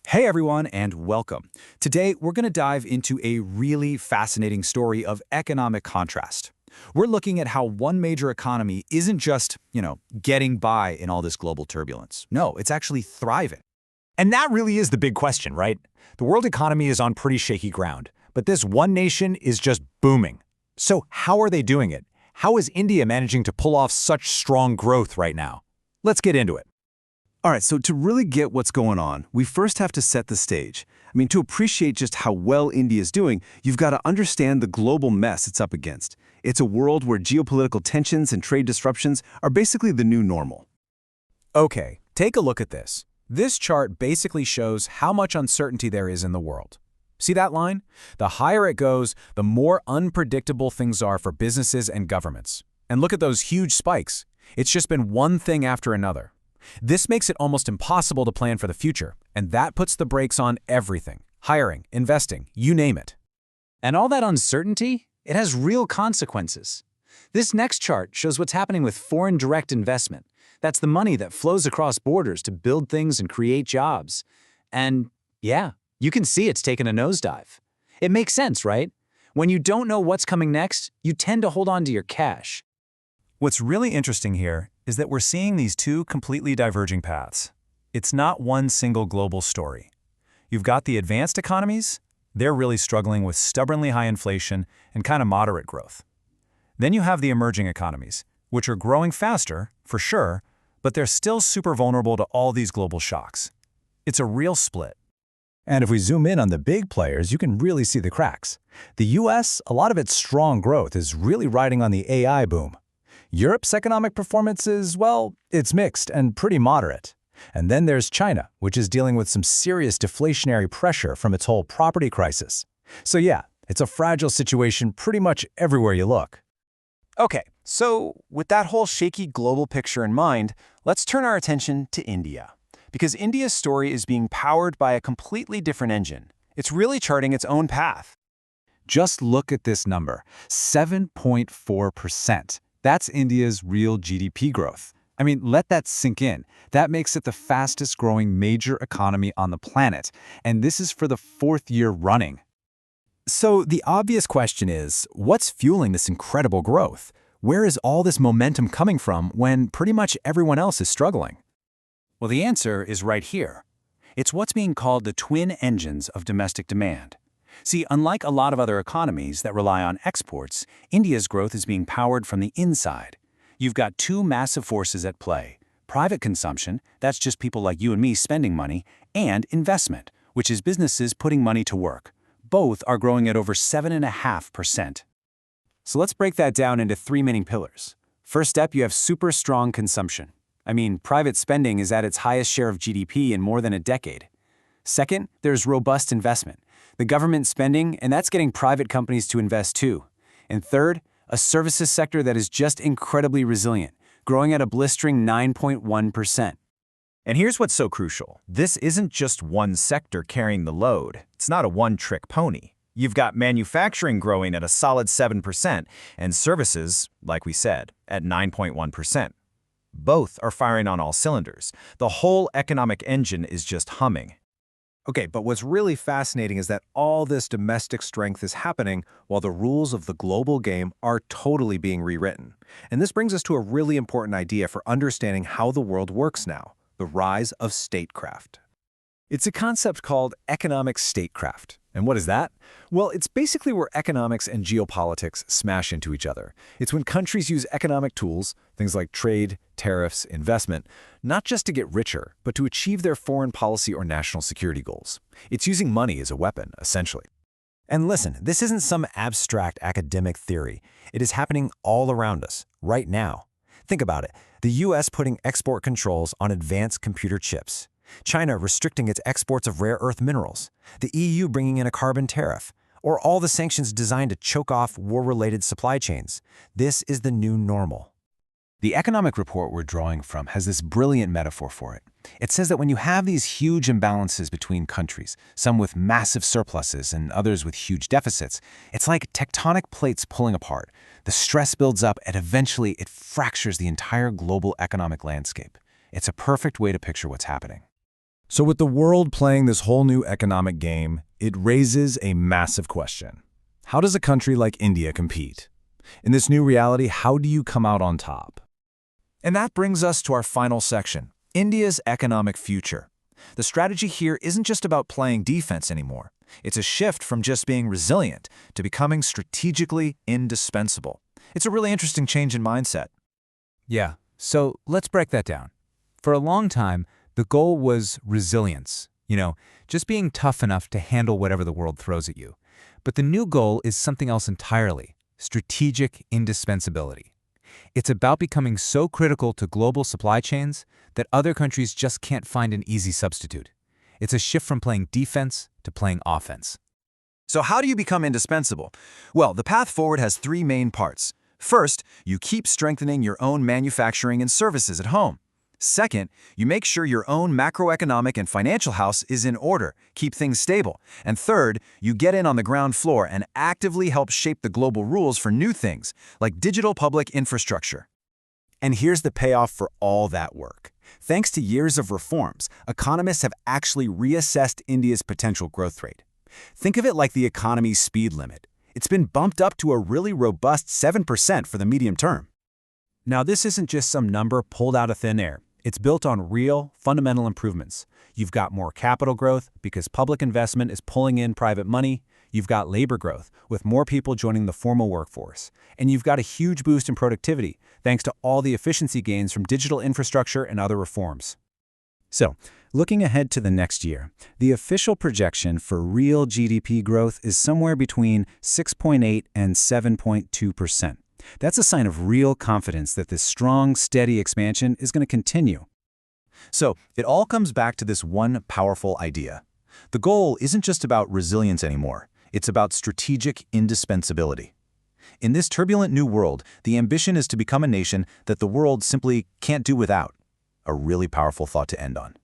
Hey everyone, and welcome. Today, we're going to dive into a really fascinating story of economic contrast. We're looking at how one major economy isn't just, getting by in all this global turbulence. No, it's actually thriving. And that really is the big question, right? The world economy is on pretty shaky ground, but this one nation is just booming. So how are they doing it? How is India managing to pull off such strong growth right now? Let's get into it. All right, so to really get what's going on, we first have to set the stage. To appreciate just how well India is doing, you've got to understand the global mess it's up against. It's a world where geopolitical tensions and trade disruptions are basically the new normal. Okay, take a look at this. This chart basically shows how much uncertainty there is in the world. See that line? The higher it goes, the more unpredictable things are for businesses and governments. And look at those huge spikes. It's just been one thing after another. This makes it almost impossible to plan for the future, and that puts the brakes on everything. Hiring, investing, you name it. And all that uncertainty, it has real consequences. This next chart shows what's happening with foreign direct investment. That's the money that flows across borders to build things and create jobs. And yeah, you can see it's taken a nosedive. It makes sense, right? When you don't know what's coming next, you tend to hold on to your cash. What's really interesting here is that we're seeing these two completely diverging paths. It's not one single global story. You've got the advanced economies, they're really struggling with stubbornly high inflation and kind of moderate growth. Then you have the emerging economies, which are growing faster, for sure, but they're still super vulnerable to all these global shocks. It's a real split. And if we zoom in on the big players, you can really see the cracks. The US, a lot of its strong growth is really riding on the AI boom. Europe's economic performance is, well, it's mixed and pretty moderate. And then there's China, which is dealing with some serious deflationary pressure from its whole property crisis. So yeah, it's a fragile situation pretty much everywhere you look. Okay, so with that whole shaky global picture in mind, let's turn our attention to India. Because India's story is being powered by a completely different engine. It's really charting its own path. Just look at this number, 7.4%. That's India's real GDP growth. Let that sink in. That makes it the fastest growing major economy on the planet, and this is for the fourth year running. So the obvious question is, what's fueling this incredible growth? Where is all this momentum coming from when pretty much everyone else is struggling? Well, the answer is right here. It's what's being called the twin engines of domestic demand. See, unlike a lot of other economies that rely on exports, India's growth is being powered from the inside. You've got two massive forces at play: private consumption, that's just people like you and me spending money, and investment, which is businesses putting money to work. Both are growing at over 7.5%. So let's break that down into three main pillars. First step, you have super strong consumption. Private spending is at its highest share of GDP in more than a decade. Second, there's robust investment. The government spending, and that's getting private companies to invest too. And third, a services sector that is just incredibly resilient, growing at a blistering 9.1%. And here's what's so crucial. This isn't just one sector carrying the load. It's not a one-trick pony. You've got manufacturing growing at a solid 7%, and services, like we said, at 9.1%. Both are firing on all cylinders. The whole economic engine is just humming. Okay, but what's really fascinating is that all this domestic strength is happening while the rules of the global game are totally being rewritten. And this brings us to a really important idea for understanding how the world works now: the rise of statecraft. It's a concept called economic statecraft. And what is that? Well, it's basically where economics and geopolitics smash into each other. It's when countries use economic tools, things like trade, tariffs, investment, not just to get richer, but to achieve their foreign policy or national security goals. It's using money as a weapon, essentially. And listen, this isn't some abstract academic theory. It is happening all around us, right now. Think about it. The US putting export controls on advanced computer chips. China restricting its exports of rare earth minerals, the EU bringing in a carbon tariff, or all the sanctions designed to choke off war-related supply chains. This is the new normal. The economic report we're drawing from has this brilliant metaphor for it. It says that when you have these huge imbalances between countries, some with massive surpluses and others with huge deficits, it's like tectonic plates pulling apart. The stress builds up and eventually it fractures the entire global economic landscape. It's a perfect way to picture what's happening. So with the world playing this whole new economic game, it raises a massive question. How does a country like India compete? In this new reality, how do you come out on top? And that brings us to our final section, India's economic future. The strategy here isn't just about playing defense anymore. It's a shift from just being resilient to becoming strategically indispensable. It's a really interesting change in mindset. Yeah, so let's break that down. For a long time, the goal was resilience, just being tough enough to handle whatever the world throws at you. But the new goal is something else entirely, strategic indispensability. It's about becoming so critical to global supply chains that other countries just can't find an easy substitute. It's a shift from playing defense to playing offense. So how do you become indispensable? Well, the path forward has three main parts. First, you keep strengthening your own manufacturing and services at home. Second, you make sure your own macroeconomic and financial house is in order, keep things stable. And third, you get in on the ground floor and actively help shape the global rules for new things, like digital public infrastructure. And here's the payoff for all that work. Thanks to years of reforms, economists have actually reassessed India's potential growth rate. Think of it like the economy's speed limit. It's been bumped up to a really robust 7% for the medium term. Now, this isn't just some number pulled out of thin air. It's built on real, fundamental improvements. You've got more capital growth because public investment is pulling in private money. You've got labor growth with more people joining the formal workforce. And you've got a huge boost in productivity thanks to all the efficiency gains from digital infrastructure and other reforms. So, looking ahead to the next year, the official projection for real GDP growth is somewhere between 6.8 and 7.2%. That's a sign of real confidence that this strong, steady expansion is going to continue. So it all comes back to this one powerful idea. The goal isn't just about resilience anymore. It's about strategic indispensability. In this turbulent new world, the ambition is to become a nation that the world simply can't do without. A really powerful thought to end on.